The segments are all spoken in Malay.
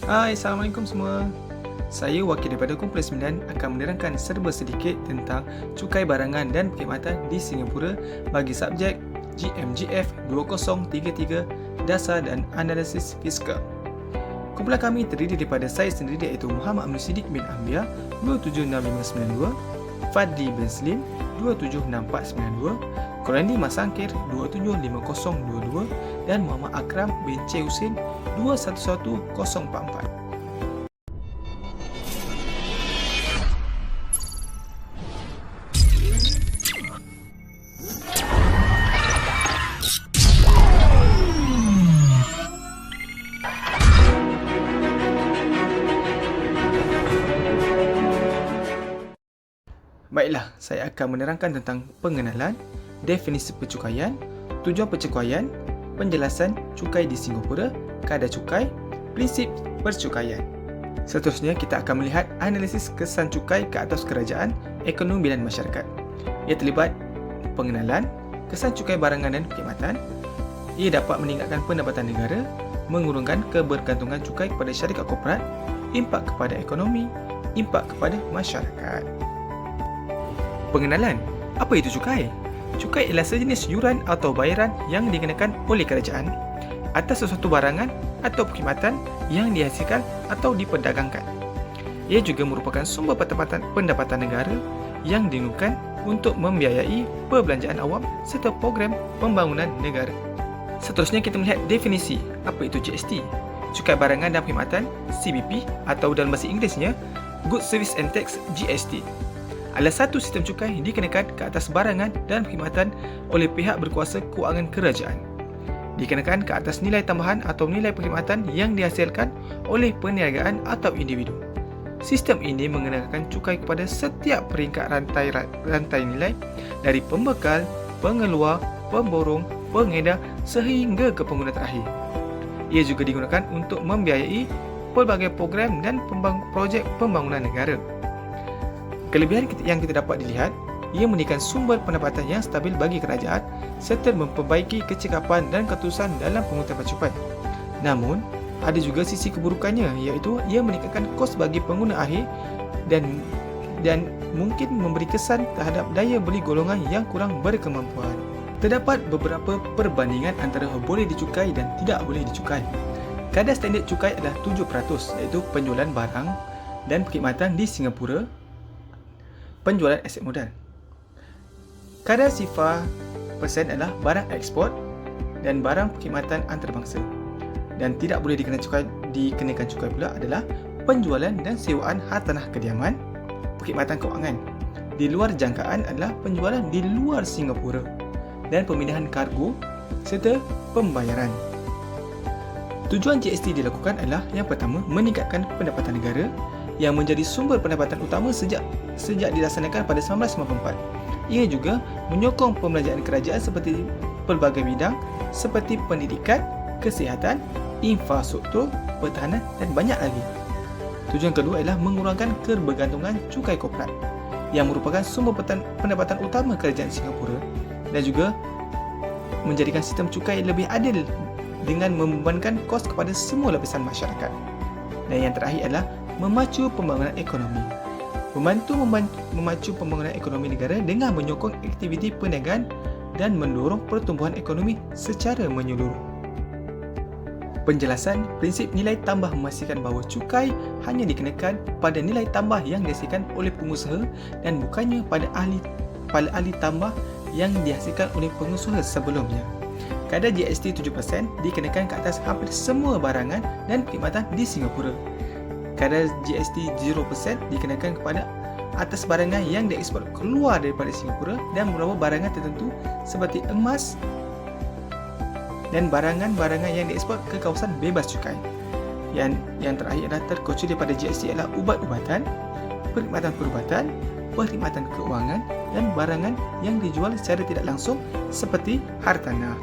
Hai, Assalamualaikum semua. Saya wakil daripada Kumpulan 9 akan menerangkan serba sedikit tentang cukai barangan dan perkhidmatan di Singapura bagi subjek GMGF 2033 Dasar dan Analisis Fiskal. Kumpulan kami terdiri daripada saya sendiri iaitu Muhammad Amir Siddiq bin Ambia 276592, Fadli bin Slim 276492, Korandi Masangkir 275022 dan Muhammad Akram bin C. Husin 211044. Baiklah, saya akan menerangkan tentang pengenalan, definisi percukaian, tujuan percukaian, penjelasan cukai di Singapura, kadar cukai, prinsip percukaian. Seterusnya, kita akan melihat analisis kesan cukai ke atas kerajaan, ekonomi dan masyarakat. Ia terlibat pengenalan, kesan cukai barangan dan perkhidmatan. Ia dapat meningkatkan pendapatan negara, mengurangkan kebergantungan cukai kepada syarikat korporat, impak kepada ekonomi, impak kepada masyarakat. Pengenalan. Apa itu cukai? Cukai ialah sejenis yuran atau bayaran yang dikenakan oleh kerajaan atas sesuatu barangan atau perkhidmatan yang dihasilkan atau diperdagangkan. Ia juga merupakan sumber pendapatan negara yang digunakan untuk membiayai perbelanjaan awam serta program pembangunan negara. Seterusnya kita melihat definisi. Apa itu GST? Cukai barangan dan perkhidmatan CBP atau dalam bahasa Inggerisnya Goods Service and Tax GST adalah satu sistem cukai dikenakan ke atas barangan dan perkhidmatan oleh pihak berkuasa kewangan kerajaan. Dikenakan ke atas nilai tambahan atau nilai perkhidmatan yang dihasilkan oleh perniagaan atau individu. Sistem ini mengenakan cukai kepada setiap peringkat rantai nilai dari pembekal, pengeluar, pemborong, pengedar sehingga ke pengguna terakhir. Ia juga digunakan untuk membiayai pelbagai program dan projek pembangunan negara. Kelebihan yang kita dapat dilihat, ia menyediakan sumber pendapatan yang stabil bagi kerajaan serta memperbaiki kecekapan dan ketulusan dalam penghutan pacupan. Namun, ada juga sisi keburukannya iaitu ia meningkatkan kos bagi pengguna akhir dan mungkin memberi kesan terhadap daya beli golongan yang kurang berkemampuan. Terdapat beberapa perbandingan antara boleh dicukai dan tidak boleh dicukai. Kadar standard cukai adalah 7% iaitu penjualan barang dan perkhidmatan di Singapura, penjualan aset modal. Kadar 0% adalah barang ekspor dan barang perkhidmatan antarabangsa. Dan tidak boleh dikenakan cukai pula adalah penjualan dan sewaan hartanah kediaman, perkhidmatan kewangan. Di luar jangkaan adalah penjualan di luar Singapura dan pemindahan kargo serta pembayaran. Tujuan GST dilakukan adalah yang pertama, meningkatkan pendapatan negara yang menjadi sumber pendapatan utama sejak dilaksanakan pada 1994. Ia juga menyokong pembelanjaan kerajaan seperti pelbagai bidang seperti pendidikan, kesihatan, infrastruktur, pertahanan dan banyak lagi. Tujuan kedua ialah mengurangkan kebergantungan cukai korporat yang merupakan sumber pendapatan utama kerajaan Singapura dan juga menjadikan sistem cukai lebih adil dengan membebankan kos kepada semua lapisan masyarakat. Dan yang terakhir adalah memacu pembangunan ekonomi. Membantu memacu pembangunan ekonomi negara dengan menyokong aktiviti perniagaan dan mendorong pertumbuhan ekonomi secara menyeluruh. Penjelasan prinsip nilai tambah memastikan bahawa cukai hanya dikenakan pada nilai tambah yang dihasilkan oleh pengusaha dan bukannya pada ahli tambah yang dihasilkan oleh pengusaha sebelumnya. Kadar GST 7% dikenakan ke atas hampir semua barangan dan perkhidmatan di Singapura. Kadar GST 0% dikenakan kepada atas barangan yang diekspor keluar daripada Singapura dan beberapa barangan tertentu seperti emas dan barangan-barangan yang diekspor ke kawasan bebas cukai. Yang terakhir adalah terkecuali daripada GST adalah ubat-ubatan, perkhidmatan perubatan, perkhidmatan keuangan dan barangan yang dijual secara tidak langsung seperti hartanah.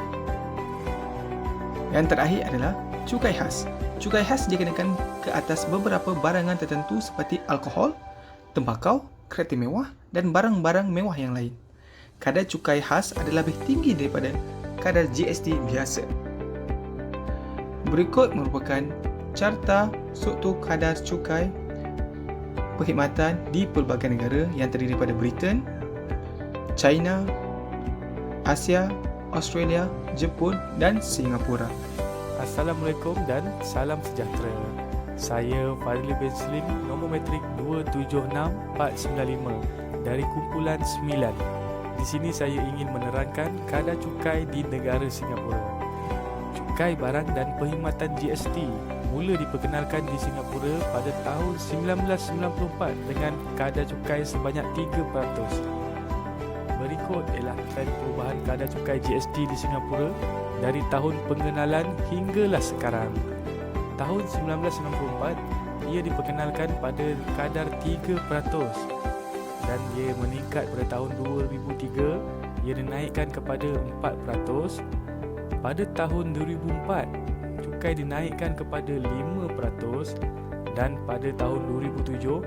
Yang terakhir adalah cukai khas. Cukai khas dikenakan ke atas beberapa barangan tertentu seperti alkohol, tembakau, kereta mewah dan barang-barang mewah yang lain. Kadar cukai khas adalah lebih tinggi daripada kadar GST biasa. Berikut merupakan carta struktur kadar cukai perkhidmatan di pelbagai negara yang terdiri daripada Britain, China, Asia, Australia, Jepun dan Singapura. Assalamualaikum dan salam sejahtera. Saya Fadli bin Slim, nombor metrik 276495 dari kumpulan 9. Di sini saya ingin menerangkan kadar cukai di negara Singapura. Cukai barang dan perkhidmatan GST mula diperkenalkan di Singapura pada tahun 1994 dengan kadar cukai sebanyak 3%. Berikut ialah trend perubahan kadar cukai GST di Singapura dari tahun pengenalan hinggalah sekarang. Tahun 1994, ia diperkenalkan pada kadar 3% dan ia meningkat pada tahun 2003, ia dinaikkan kepada 4%. Pada tahun 2004, cukai dinaikkan kepada 5% dan pada tahun 2007,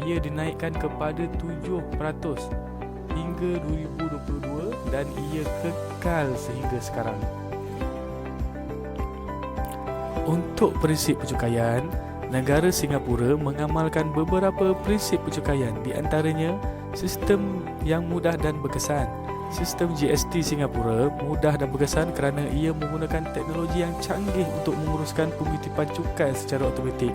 ia dinaikkan kepada 7% hingga 2022 dan ia kekal sehingga sekarang. Untuk prinsip pencukaian, negara Singapura mengamalkan beberapa prinsip pencukaian, di antaranya sistem yang mudah dan berkesan. Sistem GST Singapura mudah dan berkesan kerana ia menggunakan teknologi yang canggih untuk menguruskan pengutipan cukai secara automatik.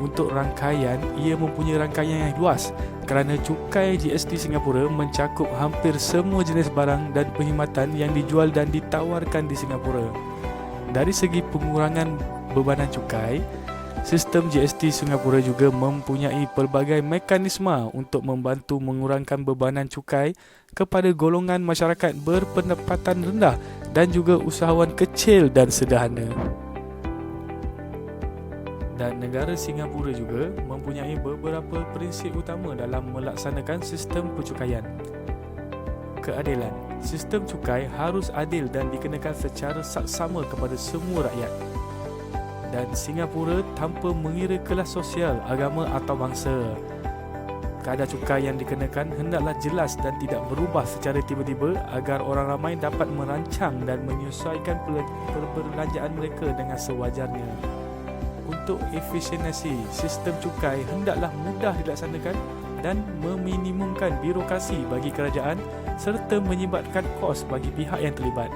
Untuk rangkaian, ia mempunyai rangkaian yang luas kerana cukai GST Singapura mencakup hampir semua jenis barang dan perkhidmatan yang dijual dan ditawarkan di Singapura. Dari segi pengurangan bebanan cukai, sistem GST Singapura juga mempunyai pelbagai mekanisme untuk membantu mengurangkan bebanan cukai kepada golongan masyarakat berpendapatan rendah dan juga usahawan kecil dan sederhana. Dan negara Singapura juga mempunyai beberapa prinsip utama dalam melaksanakan sistem pencukaian. Keadilan. Sistem cukai harus adil dan dikenakan secara saksama kepada semua rakyat. Dan Singapura tanpa mengira kelas sosial, agama atau bangsa. Kadar cukai yang dikenakan hendaklah jelas dan tidak berubah secara tiba-tiba agar orang ramai dapat merancang dan menyesuaikan perbelanjaan mereka dengan sewajarnya. Untuk efisiensi, sistem cukai hendaklah mudah dilaksanakan dan meminimumkan birokrasi bagi kerajaan serta menyebabkan kos bagi pihak yang terlibat.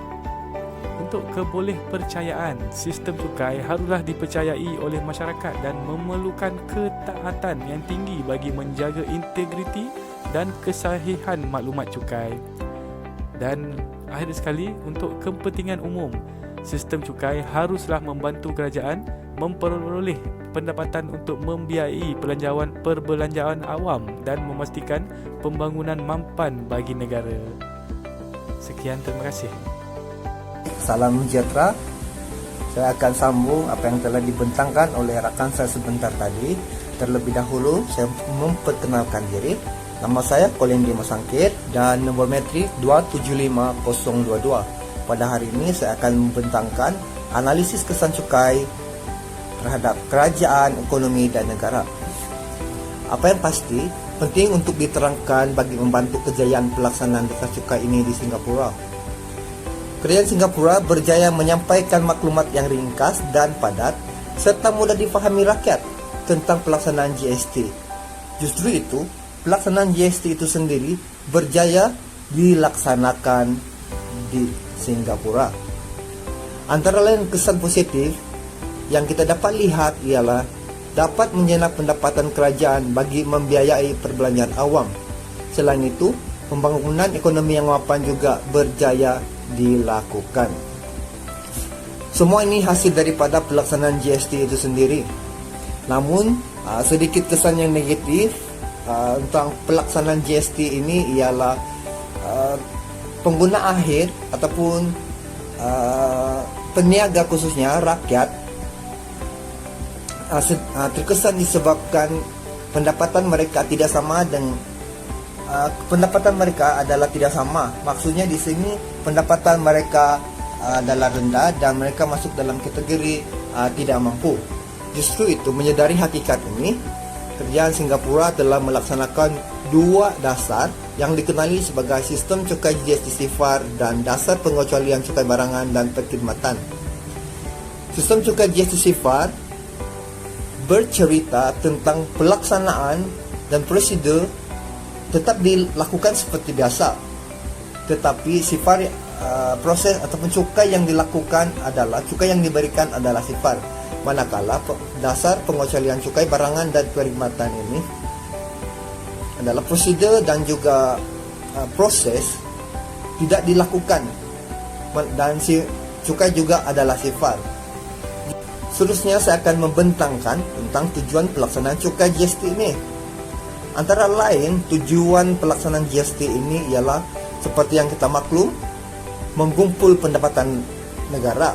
Untuk kebolehpercayaan, sistem cukai haruslah dipercayai oleh masyarakat dan memerlukan ketaatan yang tinggi bagi menjaga integriti dan kesahihan maklumat cukai. Dan akhir sekali, untuk kepentingan umum, sistem cukai haruslah membantu kerajaan memperoleh pendapatan untuk membiayai perbelanjaan awam dan memastikan pembangunan mampan bagi negara. Sekian, terima kasih. Salam sejahtera. Saya akan sambung apa yang telah dibentangkan oleh rakan saya sebentar tadi. Terlebih dahulu, saya memperkenalkan diri. Nama saya Colin Dimas Sangkit dan nombor metrik 275022. Pada hari ini saya akan membentangkan analisis kesan cukai terhadap kerajaan, ekonomi dan negara. Apa yang pasti, penting untuk diterangkan bagi membantu kejayaan pelaksanaan kesan cukai ini di Singapura. Kerajaan Singapura berjaya menyampaikan maklumat yang ringkas dan padat serta mudah difahami rakyat tentang pelaksanaan GST. Justru itu, pelaksanaan GST itu sendiri berjaya dilaksanakan di Singapura. Antara lain kesan positif yang kita dapat lihat ialah dapat menyenak pendapatan kerajaan bagi membiayai perbelanjaan awam. Selain itu, pembangunan ekonomi yang mapan juga berjaya dilakukan. Semua ini hasil daripada pelaksanaan GST itu sendiri. Namun, sedikit kesan yang negatif tentang pelaksanaan GST ini ialah pengguna akhir ataupun peniaga khususnya rakyat terkesan disebabkan pendapatan mereka tidak sama dengan pendapatan mereka adalah tidak sama. Maksudnya di sini pendapatan mereka adalah rendah dan mereka masuk dalam kategori tidak mampu. Justru itu, menyadari hakikat ini, kerajaan Singapura telah melaksanakan dua dasar yang dikenali sebagai sistem cukai GST sifar dan dasar pengecualian cukai barangan dan perkhidmatan. Sistem cukai GST sifar bercerita tentang pelaksanaan dan prosedur tetap dilakukan seperti biasa, tetapi sifar proses ataupun cukai yang dilakukan adalah cukai yang diberikan adalah sifar, manakala dasar pengecualian cukai barangan dan perkhidmatan ini adalah prosedur dan juga proses tidak dilakukan, dan si cukai juga adalah sifar. Seterusnya saya akan membentangkan tentang tujuan pelaksanaan cukai GST ini. Antara lain, tujuan pelaksanaan GST ini ialah seperti yang kita maklum, mengkumpul pendapatan negara.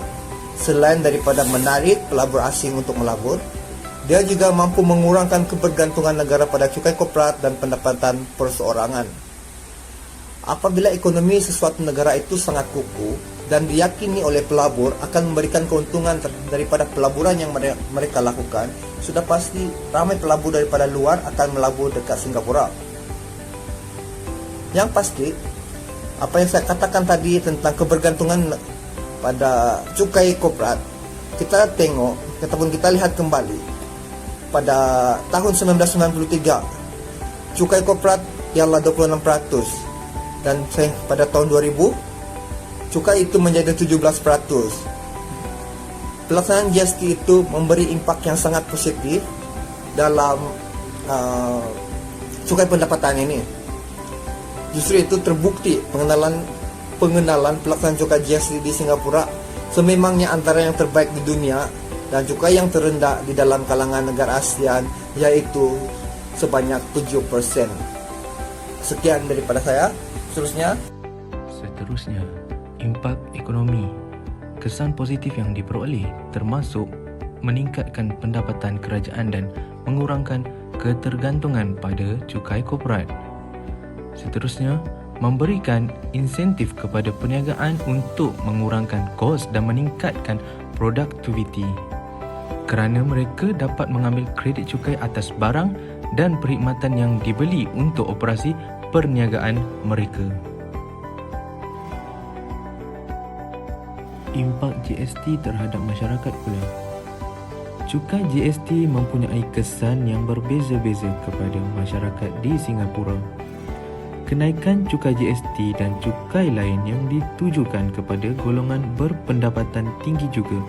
Selain daripada menarik pelabur asing untuk melabur, dia juga mampu mengurangkan kebergantungan negara pada cukai korporat dan pendapatan perseorangan. Apabila ekonomi sesuatu negara itu sangat kukuh dan diyakini oleh pelabur akan memberikan keuntungan daripada pelaburan yang mereka lakukan, sudah pasti ramai pelabur daripada luar akan melabur dekat Singapura. Yang pasti, apa yang saya katakan tadi tentang kebergantungan pada cukai korporat, kita tengok ataupun kita lihat kembali pada tahun 1993 cukai korporat ialah 26%, dan pada tahun 2000 cukai itu menjadi 17%. Pelaksanaan GST itu memberi impak yang sangat positif dalam cukai pendapatan ini. Justru itu terbukti pengenalan pelaksanaan cukai GST di Singapura sememangnya antara yang terbaik di dunia dan cukai yang terendah di dalam kalangan negara ASEAN, yaitu sebanyak 7%. Sekian daripada saya. Seterusnya, impak ekonomi. Kesan positif yang diperoleh termasuk meningkatkan pendapatan kerajaan dan mengurangkan ketergantungan pada cukai korporat. Seterusnya, memberikan insentif kepada perniagaan untuk mengurangkan kos dan meningkatkan produktiviti, kerana mereka dapat mengambil kredit cukai atas barang dan perkhidmatan yang dibeli untuk operasi perniagaan mereka. Impak GST terhadap masyarakat pula. Cukai GST mempunyai kesan yang berbeza-beza kepada masyarakat di Singapura. Kenaikan cukai GST dan cukai lain yang ditujukan kepada golongan berpendapatan tinggi juga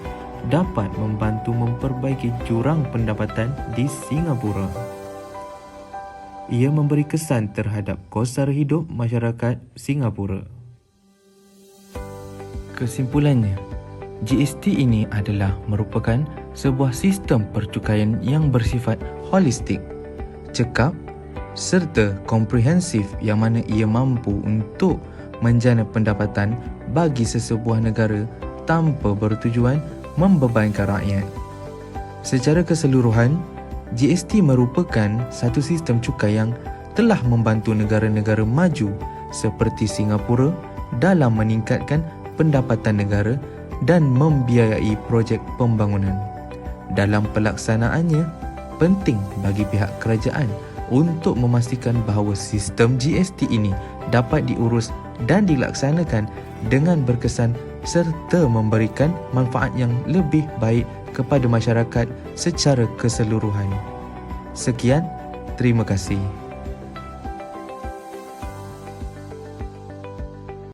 dapat membantu memperbaiki jurang pendapatan di Singapura. Ia memberi kesan terhadap kos sara hidup masyarakat Singapura. Kesimpulannya, GST ini adalah merupakan sebuah sistem percukaian yang bersifat holistik, cekap serta komprehensif yang mana ia mampu untuk menjana pendapatan bagi sesebuah negara tanpa bertujuan membebankan rakyat. Secara keseluruhan, GST merupakan satu sistem cukai yang telah membantu negara-negara maju seperti Singapura dalam meningkatkan pendapatan negara dan membiayai projek pembangunan. Dalam pelaksanaannya, penting bagi pihak kerajaan untuk memastikan bahawa sistem GST ini dapat diurus dan dilaksanakan dengan berkesan serta memberikan manfaat yang lebih baik kepada masyarakat secara keseluruhan. Sekian, terima kasih.